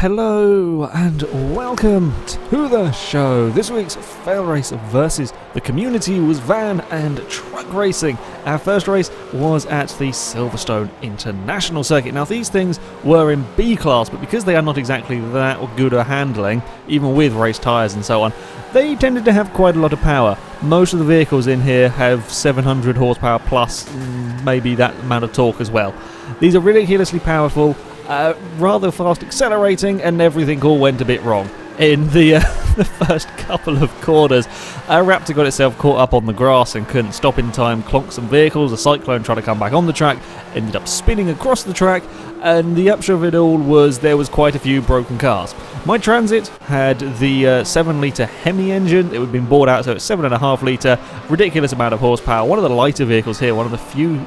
Hello and welcome to the show. This week's FailRace versus the community was van and truck racing. Our first race was at the Silverstone International Circuit. Now these things were in B class, but because they are not exactly that good at handling, even with race tyres and so on, they tended to have quite a lot of power. Most of the vehicles in here have 700 horsepower plus, maybe that amount of torque as well. These are ridiculously powerful, rather fast accelerating, and everything all went a bit wrong. In the first couple of corners, Raptor got itself caught up on the grass and couldn't stop in time, clonked some vehicles. A Cyclone tried to come back on the track, ended up spinning across the track, and the upshot of it all was there was quite a few broken cars. My Transit had the 7-litre Hemi engine. It had been bought out, so it's 7.5 litre, ridiculous amount of horsepower. One of the lighter vehicles here, one of the few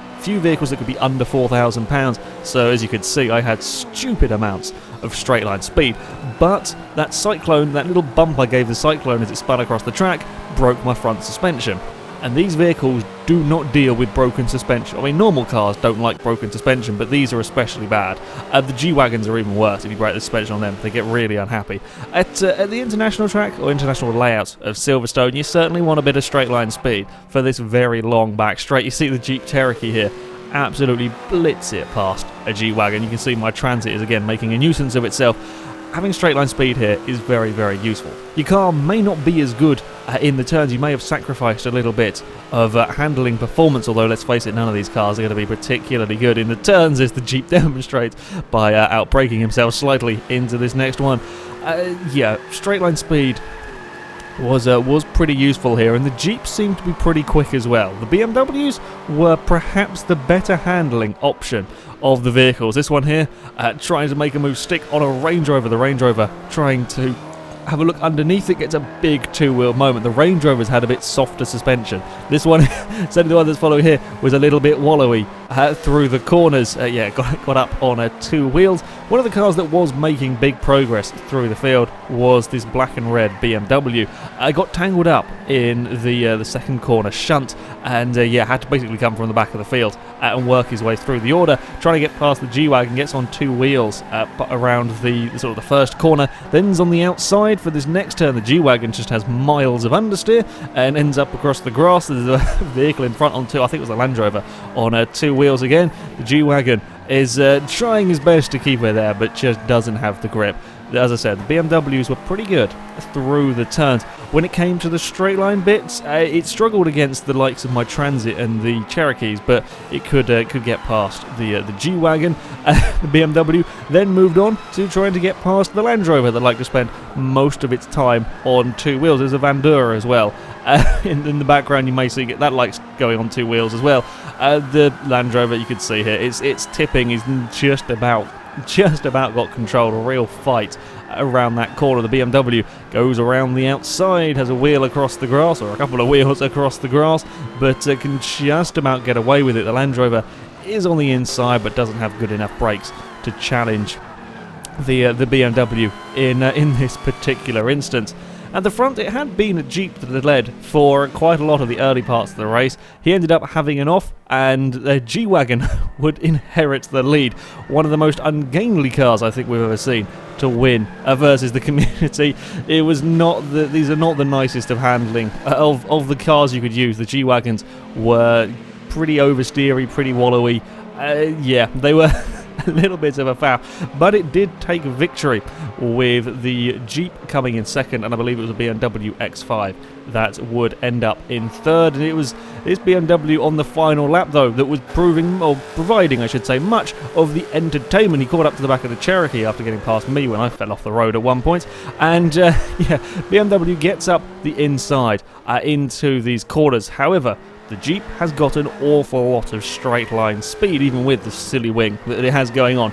vehicles that could be under £4,000. So as you could see, I had stupid amounts of straight line speed. But that Cyclone, that little bump I gave the Cyclone as it spun across the track, broke my front suspension. And these vehicles do not deal with broken suspension. I mean, normal cars don't like broken suspension, but these are especially bad. The G-Wagons are even worse. If you break the suspension on them, they get really unhappy. At the international track, or international layout of Silverstone, you certainly want a bit of straight line speed for this very long back straight. You see the Jeep Cherokee here absolutely blitz it past a G-Wagon. You can see my Transit is again making a nuisance of itself. Having straight line speed here is very, very useful. Your car may not be as good in the turns. You may have sacrificed a little bit of handling performance, although let's face it, none of these cars are going to be particularly good in the turns, as the Jeep demonstrates by outbraking himself slightly into this next one. Yeah, straight line speed was pretty useful here, and the Jeep seemed to be pretty quick as well. The BMWs were perhaps the better handling option of the vehicles. This one here trying to make a move stick on a Range Rover. The Range Rover trying to have a look underneath it, gets a big two-wheel moment. The Range Rover's had a bit softer suspension. This one, certainly the one that's following here, was a little bit wallowy through the corners. Yeah, got up on two wheels. One of the cars that was making big progress through the field was this black and red BMW. Got tangled up in the second corner shunt, and yeah, had to basically come from the back of the field and work his way through the order, trying to get past the G-Wagon. Gets on two wheels around the sort of the first corner, then's on the outside for this next turn. The G-Wagon just has miles of understeer and ends up across the grass. There's a vehicle in front on two, I think it was the Land Rover, on two wheels again. The G-Wagon is trying his best to keep it there, but just doesn't have the grip. As I said, the BMWs were pretty good through the turns. When it came to the straight line bits, it struggled against the likes of my Transit and the Cherokees, but it could get past the G-Wagon. The BMW then moved on to trying to get past the Land Rover that liked to spend most of its time on two wheels. There's a Vandura as well. In the background you may see that likes going on two wheels as well. The Land Rover, you can see here, its tipping is just about got control. A real fight around that corner. The BMW goes around the outside, has a wheel across the grass, or a couple of wheels across the grass, but can just about get away with it. The Land Rover is on the inside, but doesn't have good enough brakes to challenge the BMW in this particular instance. At the front, it had been a Jeep that had led for quite a lot of the early parts of the race. He ended up having an off, and the G-Wagon would inherit the lead. One of the most ungainly cars I think we've ever seen to win versus the community. It was not these are not the nicest of handling of the cars you could use. The G-Wagons were pretty oversteery, pretty wallowy. Yeah, they were a little bit of a foul, but it did take victory with the Jeep coming in second, and I believe it was a BMW X5 that would end up in third. And it was this BMW on the final lap, though, that was providing, I should say, much of the entertainment. He caught up to the back of the Cherokee after getting past me when I fell off the road at one point, and yeah, BMW gets up the inside into these corners. However, the Jeep has got an awful lot of straight line speed, even with the silly wing that it has going on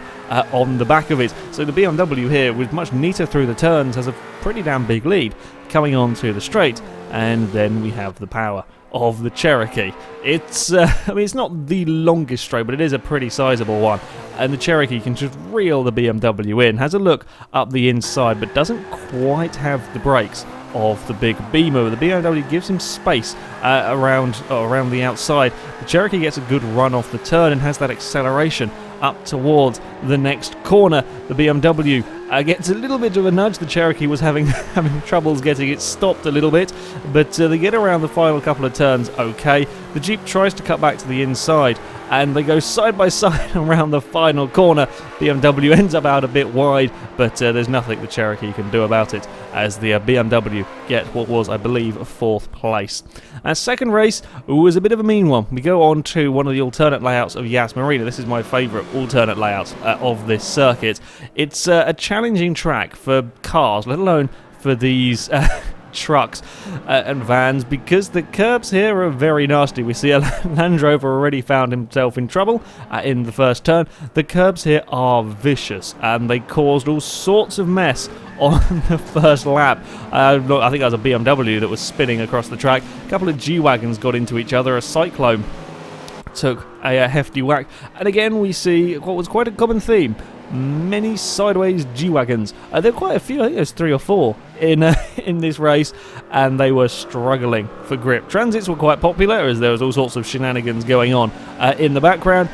the back of it. So the BMW here, with much neater through the turns, has a pretty damn big lead coming onto the straight, and then we have the power of the Cherokee. It's I mean, it's not the longest straight, but it is a pretty sizable one, and the Cherokee can just reel the BMW in. Has a look up the inside, but doesn't quite have the brakes of the big Beamer. The BMW gives him space around the outside. The Cherokee gets a good run off the turn and has that acceleration up towards the next corner. The BMW gets a little bit of a nudge. The Cherokee was having troubles getting it stopped a little bit, but they get around the final couple of turns okay. The Jeep tries to cut back to the inside, and they go side by side around the final corner. BMW ends up out a bit wide, but there's nothing the Cherokee can do about it, as the BMW get what was, I believe, 4th place. Our second race was a bit of a mean one. We go on to one of the alternate layouts of Marina. This is my favourite alternate layout of this circuit. It's a challenging track for cars, let alone for these trucks and vans, because the curbs here are very nasty. We see a Land Rover already found himself in trouble in the first turn. The curbs here are vicious, and they caused all sorts of mess on the first lap. I think that was a BMW that was spinning across the track. A couple of G-Wagons got into each other. A Cyclone took a hefty whack, and again we see what was quite a common theme: many sideways G-Wagons. There were quite a few, I think there's 3 or 4 in this race, and they were struggling for grip. Transits were quite popular, as there was all sorts of shenanigans going on in the background.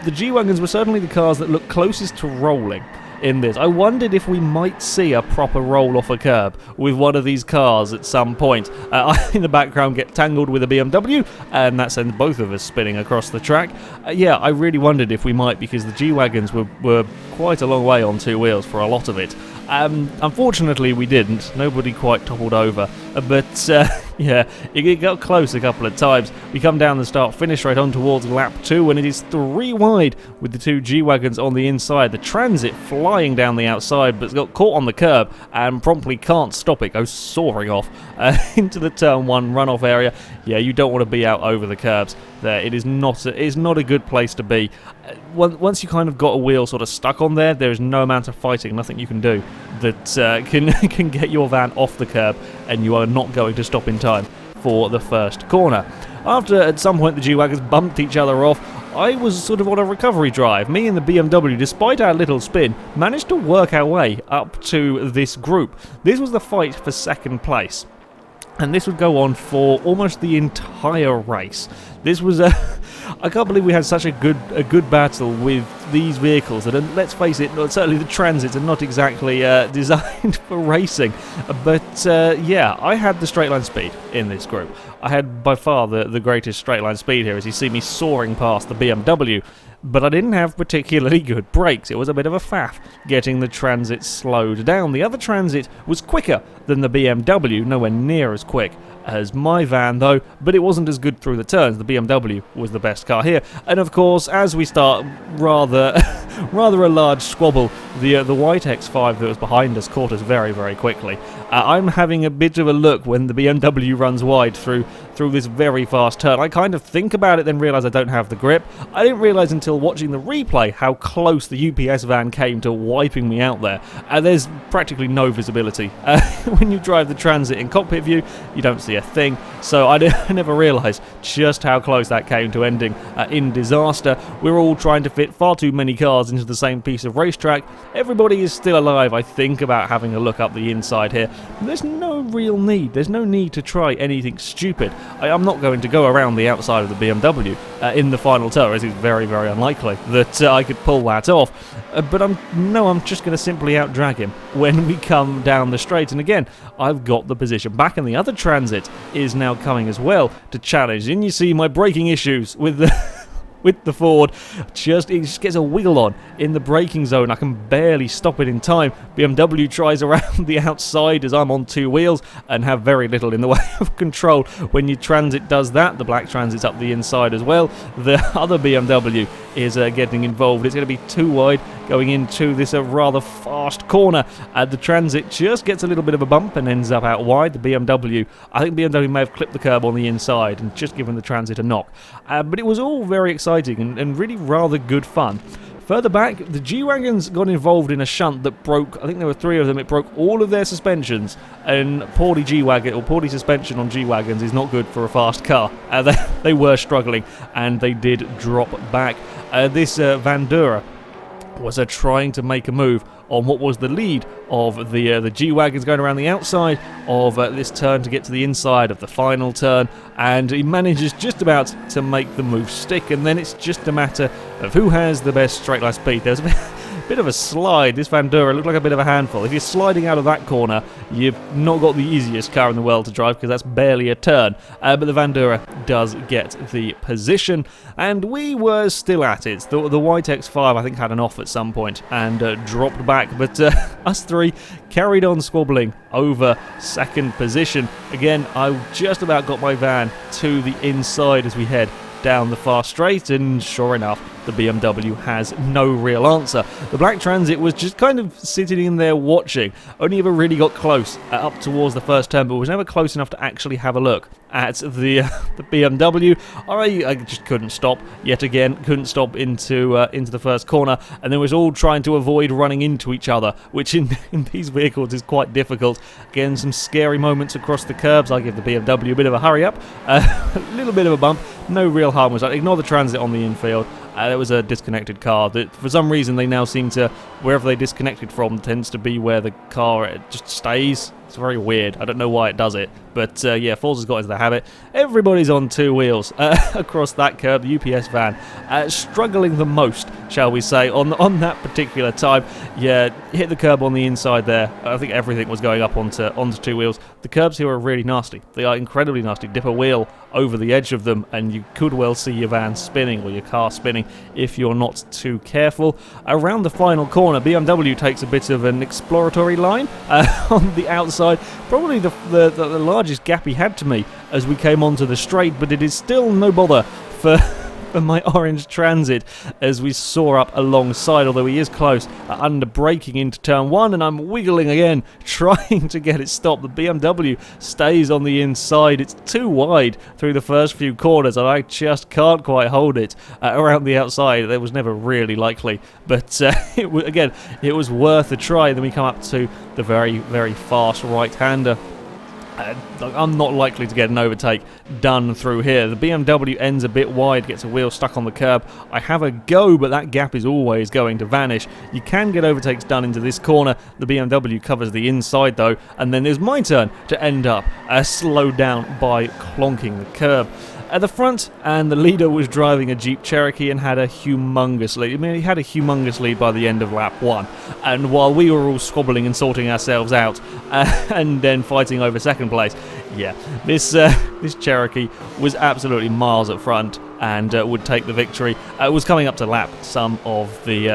The G-Wagons were certainly the cars that looked closest to rolling in this. I wondered if we might see a proper roll off a curb with one of these cars at some point. I, in the background, get tangled with a BMW, and that sends both of us spinning across the track. Yeah, I really wondered if we might, because the G-Wagons were quite a long way on 2 wheels for a lot of it. Unfortunately, we didn't. Nobody quite toppled over. But, yeah, it got close a couple of times. We come down the start-finish right on towards lap 2, and it is 3 wide with the 2 G-Wagons on the inside. The Transit flying down the outside, but it's got caught on the curb and promptly can't stop it. Goes soaring off into the turn 1 runoff area. Yeah, you don't want to be out over the curbs there. It is not a good place to be. Once you kind of got a wheel sort of stuck on there, there is no amount of fighting, nothing you can do that can get your van off the curb, and you are not going to stop in time for the first corner. After, at some point, the G-Wagons bumped each other off, I was sort of on a recovery drive. Me and the BMW, despite our little spin, managed to work our way up to this group. This was the fight for second place, and this would go on for almost the entire race. This was I can't believe we had such a good battle with these vehicles that, let's face it, certainly the Transits are not exactly designed for racing. But yeah, I had the straight line speed in this group. I had by far the greatest straight line speed here, as you see me soaring past the BMW. But I didn't have particularly good brakes. It was a bit of a faff getting the Transit slowed down. The other Transit was quicker than the BMW, nowhere near as quick as my van though, but it wasn't as good through the turns. The BMW was the best car here. And of course, as we start rather a large squabble, the white X5 that was behind us caught us very, very quickly. I'm having a bit of a look when the BMW runs wide through this very fast turn. I kind of think about it, then realise I don't have the grip. I didn't realise until watching the replay how close the UPS van came to wiping me out there. There's practically no visibility. When you drive the Transit in cockpit view, you don't see a thing, so I never realised just how close that came to ending in disaster. We're all trying to fit far too many cars into the same piece of racetrack. Everybody is still alive. I think about having a look up the inside here. There's no real need. There's no need to try anything stupid. I'm not going to go around the outside of the BMW in the final turn, as it's very, very unlikely that I could pull that off. But I'm just going to simply outdrag him when we come down the straight. And again, I've got the position back, and the other Transit is now coming as well to challenge. And you see my braking issues with the Ford. It just gets a wiggle on in the braking zone. I can barely stop it in time. BMW tries around the outside as I'm on 2 wheels and have very little in the way of control. When your Transit does that, the black Transit's up the inside as well. The other BMW is getting involved. It's going to be too wide going into this rather fast corner. The Transit just gets a little bit of a bump and ends up out wide. The BMW, I think BMW may have clipped the curb on the inside and just given the Transit a knock. But it was all very exciting and really rather good fun. Further back, the G-Wagons got involved in a shunt that broke, I think there were 3 of them, it broke all of their suspensions, and poorly suspension on G-Wagons is not good for a fast car. They were struggling, and they did drop back. This Vandura was trying to make a move on what was the lead of the G-Wagons, going around the outside of this turn to get to the inside of the final turn, and he manages just about to make the move stick, and then it's just a matter of who has the best straight line speed. There's bit of a slide. This Vandura looked like a bit of a handful. If you're sliding out of that corner, you've not got the easiest car in the world to drive because that's barely a turn. But the Vandura does get the position, and we were still at it. The White X5, I think, had an off at some point and dropped back, but us three carried on squabbling over second position. Again, I just about got my van to the inside as we head down the far straight, and sure enough, the BMW has no real answer. The Black Transit was just kind of sitting in there watching, only ever really got close up towards the first turn, but was never close enough to actually have a look at the BMW. I just couldn't stop yet again, couldn't stop into the first corner, and then was all trying to avoid running into each other, which in these vehicles is quite difficult. Again, some scary moments across the curbs. I give the BMW a bit of a hurry up, a little bit of a bump, no real harm was done. Ignore the Transit on the infield. There was a disconnected car that for some reason they now seem to, wherever they disconnected from tends to be where the car just stays. It's very weird. I don't know why it does it, but yeah, Forza's got into the habit. Everybody's on two wheels across that curb. The UPS van struggling the most, shall we say, on that particular time. Yeah, hit the curb on the inside there. I think everything was going up onto two wheels. The curbs here are really nasty. They are incredibly nasty. Dip a wheel over the edge of them and you could well see your van spinning or your car spinning if you're not too careful. Around the final corner, BMW takes a bit of an exploratory line on the outside. Probably the largest gap he had to me as we came onto the straight, but it is still no bother for my orange Transit as we soar up alongside, although he is close, under braking into turn one, and I'm wiggling again trying to get it stopped. The BMW stays on the inside. It's too wide through the first few corners and I just can't quite hold it around the outside. That was never really likely, but it was worth a try. Then we come up to the very, very fast right-hander. I'm not likely to get an overtake done through here. The BMW ends a bit wide, gets a wheel stuck on the curb. I have a go, but that gap is always going to vanish. You can get overtakes done into this corner. The BMW covers the inside though, and then there's my turn to end up slowed down by clonking the curb. At the front, and the leader was driving a Jeep Cherokee and had a humongous lead. I mean, he had a humongous lead by the end of lap one. And while we were all squabbling and sorting ourselves out, and then fighting over second place, yeah, this Cherokee was absolutely miles at front and would take the victory. It was coming up to lap some of the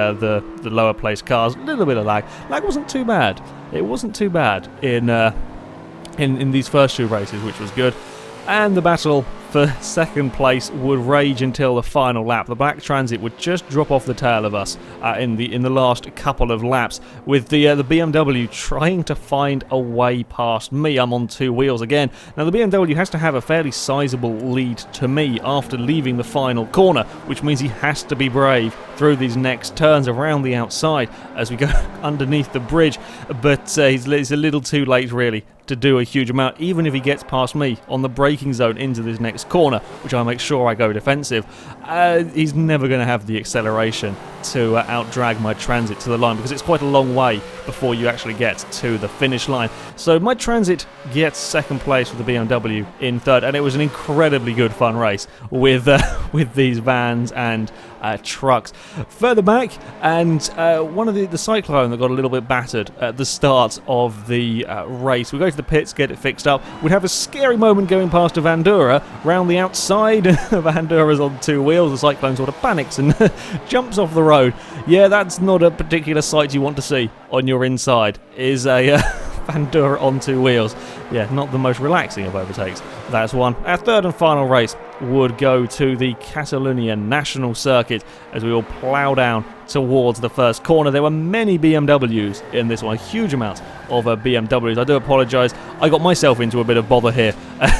lower place cars. A little bit of lag. Lag wasn't too bad. It wasn't too bad in these first two races, which was good. And the battle for second place would rage until the final lap. The Black Transit would just drop off the tail of us in the last couple of laps, with the BMW trying to find a way past me. I'm on two wheels again. Now the BMW has to have a fairly sizable lead to me after leaving the final corner, which means he has to be brave through these next turns around the outside as we go underneath the bridge, but he's a little too late really to do a huge amount, even if he gets past me on the braking zone into this next corner, which I make sure I go defensive. He's never going to have the acceleration to outdrag my Transit to the line, because it's quite a long way before you actually get to the finish line. So my Transit gets second place with the BMW in third, and it was an incredibly good fun race with these vans and trucks. Further back, and one of the Cyclone that got a little bit battered at the start of the race. We go to the pits, get it fixed up. We'd have a scary moment going past a Vandura round the outside. Vandura's on two wheels. The Cyclone sort of panics and jumps off the road. Yeah, that's not a particular sight you want to see on your inside, is a Vandura on two wheels. Yeah, not the most relaxing of overtakes. That's one. Our third and final race would go to the Catalunya National Circuit as we all plough down towards the first corner. There were many BMWs in this one, a huge amount of BMWs. I do apologise, I got myself into a bit of bother here.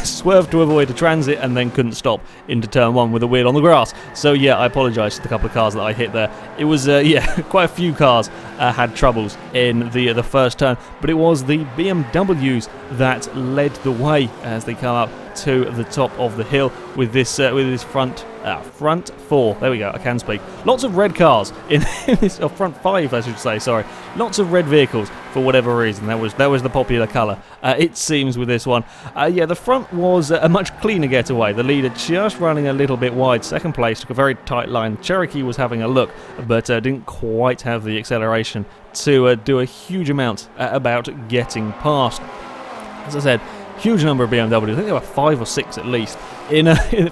Swerved to avoid a Transit and then couldn't stop into turn one with a wheel on the grass. So yeah, I apologise to the couple of cars that I hit there. It was, yeah, quite a few cars had troubles in the first turn, but it was the BMWs that white led the way as they come up to the top of the hill with this front four. There we go. I can speak. Lots of red cars in this front five, I should say. Sorry, lots of red vehicles for whatever reason. That was the popular colour. It seems with this one. Yeah, the front was a much cleaner getaway. The leader just running a little bit wide. Second place took a very tight line. Cherokee was having a look, but didn't quite have the acceleration to do a huge amount about getting past. As I said, huge number of BMWs. I think there were 5 or 6 at least.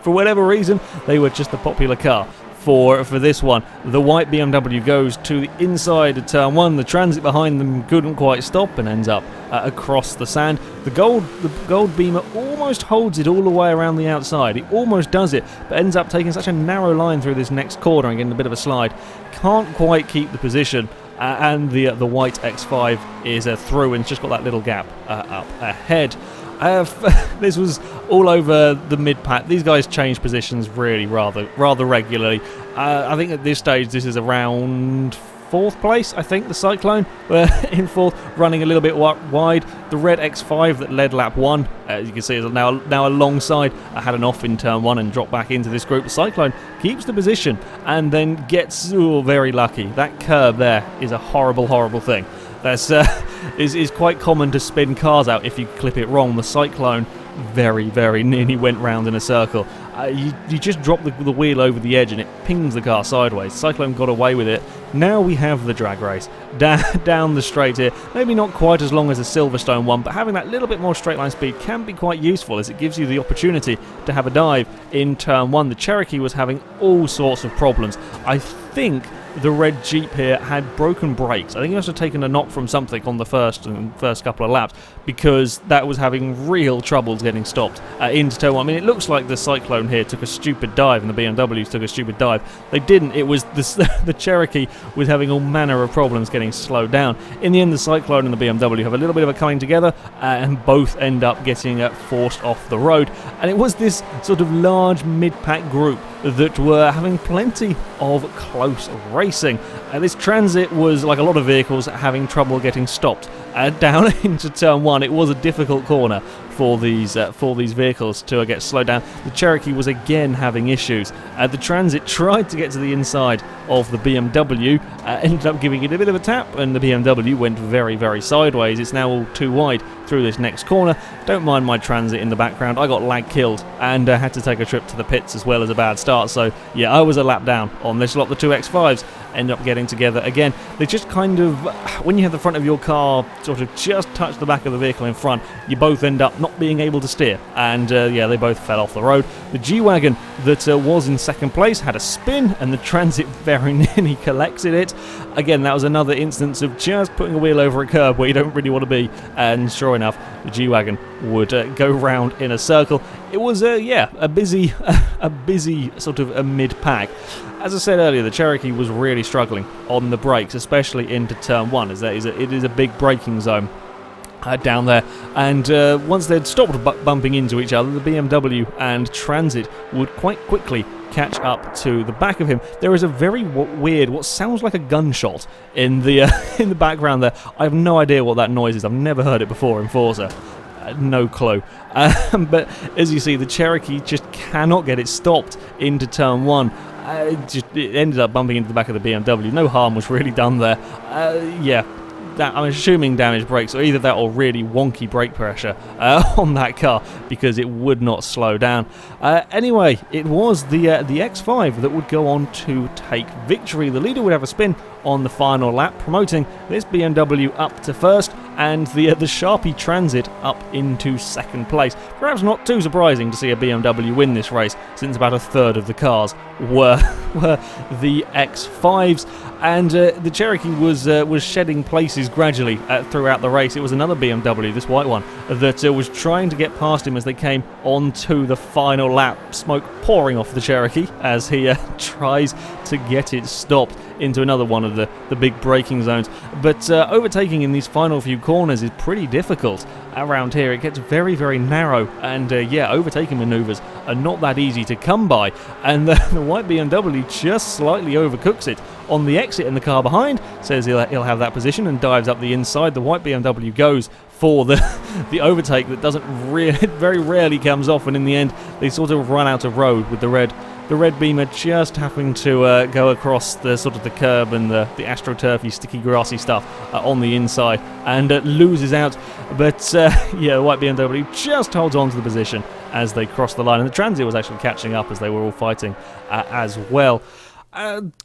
For whatever reason, they were just the popular car for this one. The white BMW goes to the inside of turn 1. The Transit behind them couldn't quite stop and ends up across the sand. The gold Beamer almost holds it all the way around the outside. He almost does it, but ends up taking such a narrow line through this next corner and getting a bit of a slide. Can't quite keep the position. And the white X5 is through and just got that little gap up ahead. This was all over the mid-pack. These guys change positions really rather regularly. I think at this stage this is around 4th place, I think, the Cyclone in 4th, running a little bit wide. The red X5 that led lap 1, as you can see, is now alongside. I had an off in turn 1 and dropped back into this group. The Cyclone keeps the position and then gets very lucky. That curb there is a horrible, horrible thing. That's is quite common to spin cars out if you clip it wrong. The Cyclone very, very nearly went round in a circle. You just drop the wheel over the edge and it pings the car sideways. Cyclone got away with it. Now we have the drag race down the straight here. Maybe not quite as long as the Silverstone one, but having that little bit more straight line speed can be quite useful as it gives you the opportunity to have a dive in turn 1. The Cherokee was having all sorts of problems. I think the red Jeep here had broken brakes. I think he must have taken a knock from something on the first couple of laps because that was having real troubles getting stopped into turn 1. I mean, it looks like the Cyclone here took a stupid dive and the BMWs took a stupid dive. They didn't. It was the Cherokee was having all manner of problems getting slowed down. In the end, the Cyclone and the BMW have a little bit of a coming together and both end up getting forced off the road. And it was this sort of large mid-pack group that were having plenty of close racing. This Transit was, like a lot of vehicles, having trouble getting stopped down into turn 1. It was a difficult corner for these vehicles to get slowed down. The Cherokee was again having issues. The Transit tried to get to the inside of the BMW, ended up giving it a bit of a tap, and the BMW went very, very sideways. It's now all too wide through this next corner. Don't mind my Transit in the background. I got lag killed and had to take a trip to the pits as well as a bad start. So yeah, I was a lap down on this lot. The two X5s end up getting together again. They just kind of, when you have the front of your car sort of just touch the back of the vehicle in front, you both end up not being able to steer, and yeah, they both fell off the road. The G-Wagon that was in second place had a spin, and the Transit very nearly collected it. Again, that was another instance of just putting a wheel over a curb where you don't really want to be, and sure enough, the G-Wagon would go round in a circle. It was a busy sort of a mid-pack. As I said earlier, the Cherokee was really struggling on the brakes, especially into turn 1, as it is a big braking zone down there. And once they'd stopped bumping into each other, the BMW and Transit would quite quickly catch up to the back of him. There is a very weird, what sounds like a gunshot in the in the background there. I have no idea what that noise is. I've never heard it before in Forza. No clue. But as you see, the Cherokee just cannot get it stopped into turn 1. It ended up bumping into the back of the BMW. No harm was really done there. Yeah, I'm assuming damaged brakes, or either that or really wonky brake pressure on that car, because it would not slow down. Anyway, it was the X5 that would go on to take victory. The leader would have a spin on the final lap, promoting this BMW up to first, and the Sharpie Transit up into second place. Perhaps not too surprising to see a BMW win this race, since about a third of the cars were the X5s, and the Cherokee was shedding places gradually throughout the race. It was another BMW, this white one, that was trying to get past him as they came onto the final lap. Smoke pouring off the Cherokee as he tries to get it stopped into another one of the big braking zones. But overtaking in these final few corners is pretty difficult around here. It gets very, very narrow, and yeah, overtaking maneuvers are not that easy to come by, and the white BMW just slightly overcooks it on the exit, and the car behind says he'll have that position and dives up the inside. The white BMW goes for the the overtake that doesn't very rarely comes off, and in the end they sort of run out of road with the red beamer just having to go across the sort of the curb and the astroturfy, sticky, grassy stuff on the inside, and loses out. But yeah, the white BMW just holds on to the position as they cross the line, and the Transit was actually catching up as they were all fighting as well.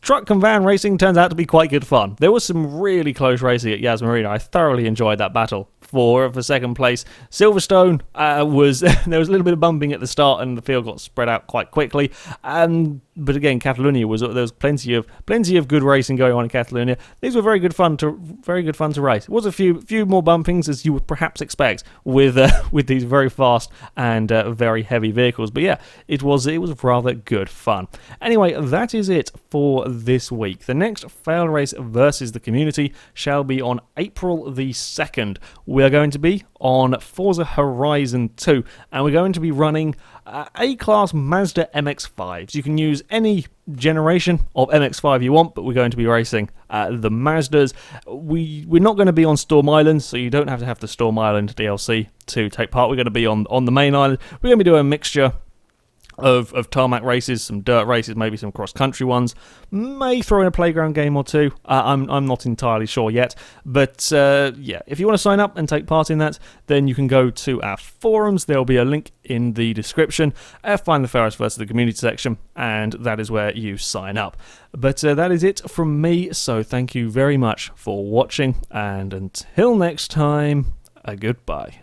Truck and van racing turns out to be quite good fun. There was some really close racing at Marina. I thoroughly enjoyed that battle for second place. Silverstone was there was a little bit of bumping at the start, and the field got spread out quite quickly. But again, Catalunya there was plenty of good racing going on in Catalunya. These were very good fun to race. It was a few more bumpings, as you would perhaps expect with these very fast and very heavy vehicles. But yeah, it was rather good fun. Anyway, that is it for this week. The next FailRace versus the community shall be on April the 2nd. We are going to be on Forza Horizon 2, and we're going to be running A-Class Mazda MX-5s. You can use any generation of MX-5 you want, but we're going to be racing the Mazdas. We're not going to be on Storm Island, so you don't have to have the Storm Island DLC to take part. We're going to be on the main island. We're going to be doing a mixture of tarmac races, some dirt races, maybe some cross-country ones, may throw in a playground game or two. I'm not entirely sure yet, but yeah, if you want to sign up and take part in that, then you can go to our forums. There'll be a link in the description. Find the FailRace versus the community section, and that is where you sign up. But that is it from me, so thank you very much for watching, and until next time, a goodbye.